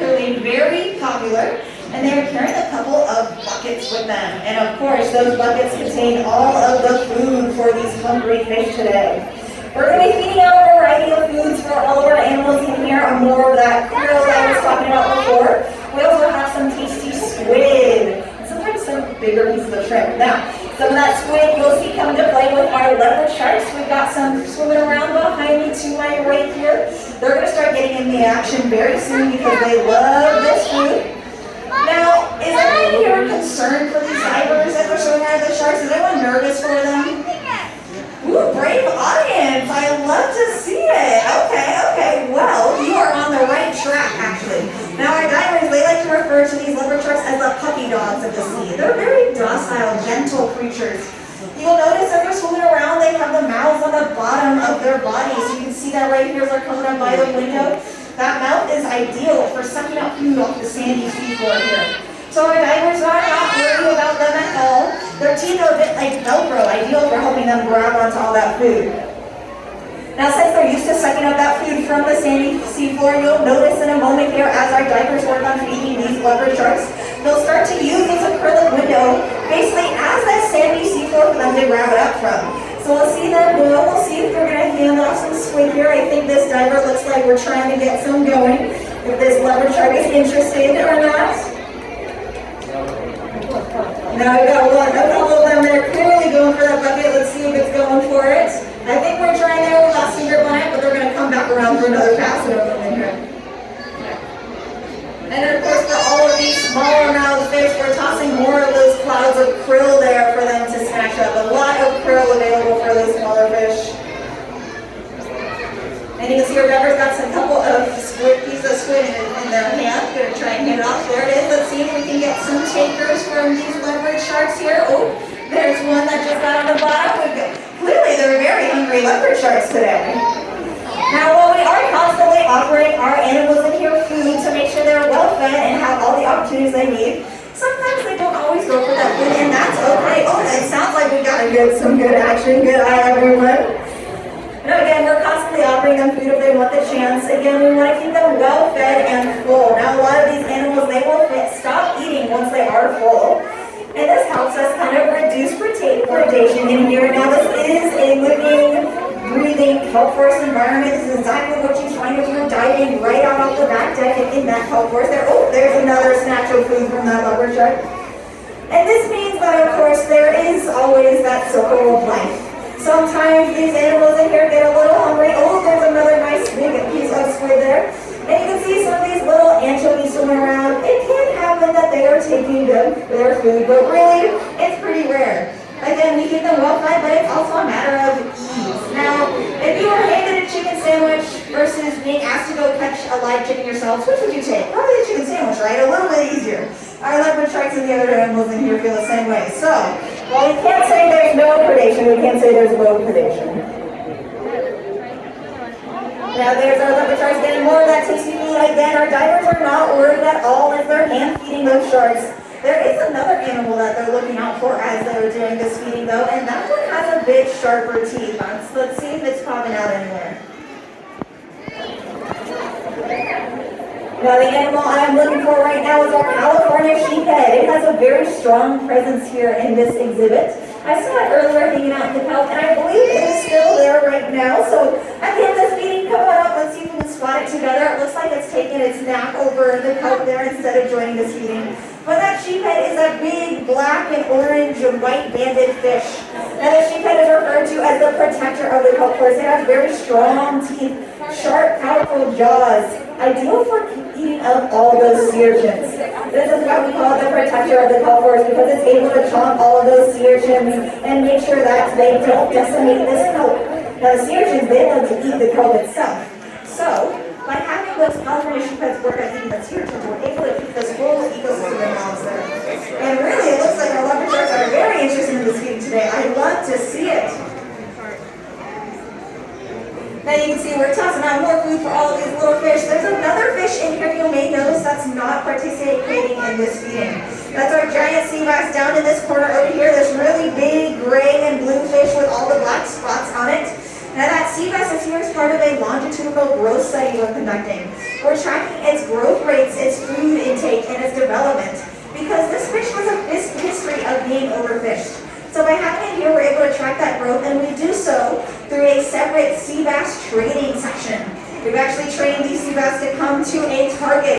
proving very popular, and they are carrying a couple of buckets with them. And of course, those buckets contain all of the food for these hungry fish today. We're going to be feeding out a variety of foods for all of our animals in here, and more of that krill that I was talking about before. We also have some tasty squid, and sometimes some bigger pieces of shrimp. Now, some of that squid you'll see come into play with our leopard sharks. We've got some swimming around behind me to my right here. They're going to start getting in the action very soon because they love this food. Now, is anyone here concerned for these divers that we're showing out of the sharks? Is anyone nervous for them? Ooh, brave audience. I love to see it. Okay. Well, you are on the right track, actually. Now, our divers, they like to refer to these leopard sharks as the puppy dogs of the sea. They're very docile, gentle creatures. You'll notice as they're swimming around, they have the mouths on the bottom of their bodies. You can see that right here as they're coming up by the window. That mouth is ideal for sucking out food off the sandy seafloor here. So our divers are not worried about them at all. Their teeth are a bit like Velcro, ideal for helping them grab onto all that food. Now, since they're used to sucking up that food from the sandy seafloor, you'll notice in a moment here as our divers work on feeding these leopard sharks, they'll start to use this acrylic window basically as that sandy seafloor for them to grab it up from. So we'll see them go, we'll see if they're going to hand off some squid here. I think this diver looks like we're trying to get some going, if this leopard shark is interested or not. Now we got one, a couple of them that are clearly going for that bucket. Let's see if it's going for it. I think we're trying there, we lost some grip on it, but they're going to come back around for another pass and over in here. And then of course for all of these smaller mouthed fish, we're tossing more of those clouds of krill there for them to snatch up. A lot of krill available for those smaller fish. And you can see our diver's got a couple of pieces of squid in their hand. They're going to try and hand it off. There it is. Let's see if we can get some takers from these leopard sharks here. Oh, there's one that just got on the bottom. Clearly they're very hungry leopard sharks today. Now, while we are constantly offering our animals in here food to make sure they're well fed and have all the opportunities they need, sometimes they don't always go for that food, and that's okay. Oh, it sounds like we got to get some good action. Good eye, everyone. Now again, we're constantly offering them food if they want the chance. Again, we want to keep them well fed and full. Now, a lot of these animals, they will stop eating once they are full. And this helps us kind of reduce predation in here. Now, this is a living, breathing kelp forest environment. This is exactly what you find if you're diving right out off the back deck and in that kelp forest. There's another snatch of food from that leopard shark. And this means that, of course, there is always that circle of life. Sometimes these animals in here get a little hungry. Oh, there's another nice big piece of squid there. And you can see some of these little anchovies swimming around. It can happen that they are taking their food, but really, it's pretty rare. Again, we keep them well fed, but it's also a matter of ease. Now, if you were handed a chicken sandwich versus being asked to go catch a live chicken yourself, which would you take? Probably the chicken sandwich, right? A little bit easier. Our leopard sharks and the other animals in here feel the same way. So, while we can't say there's no predation, we can say there's low predation. Now there's our leopard sharks getting more of that tasty food. Again, our divers are not worried at all as they're hand feeding those sharks. There is another animal that they're looking out for as they're doing this feeding though, and that one has a bit sharper teeth. Let's see if it's popping out anywhere. Now the animal I'm looking for right now is our California sheephead. It has a very strong presence here in this exhibit. I saw it earlier hanging out in the kelp, and I believe it is still there right now. So at the end of this feeding, come on up, let's see if we can spot it together. It looks like it's taking its nap over in the kelp there instead of joining this feeding. But that sheephead is a big black and orange and white banded fish. Now the sheephead is referred to as the protector of the kelp forest. It has very strong teeth, sharp, powerful jaws, ideal for eating up all those sea urchins. This is why we call it the protector of the kelp forest, because it's able to chomp all of those sea urchins and make sure that they don't decimate this kelp. Now the sea urchins, they love to eat the kelp itself. So, by having those California sheepheads work at eating the sea urchins, we're able to keep this whole ecosystem in balance there. And really, it looks like our leopard sharks are very interested in this feeding today. I love to see it. Now you can see we're tossing out more food for all of these little fish. There's another fish in here you may notice that's not participating in this feeding. That's our giant sea bass down in this corner over here. This really big gray and blue fish with all the black spots on it. Now that sea bass is here as part of a longitudinal growth study we're conducting. We're tracking its growth rates, its a separate sea bass training session. We've actually trained these sea bass to come to a target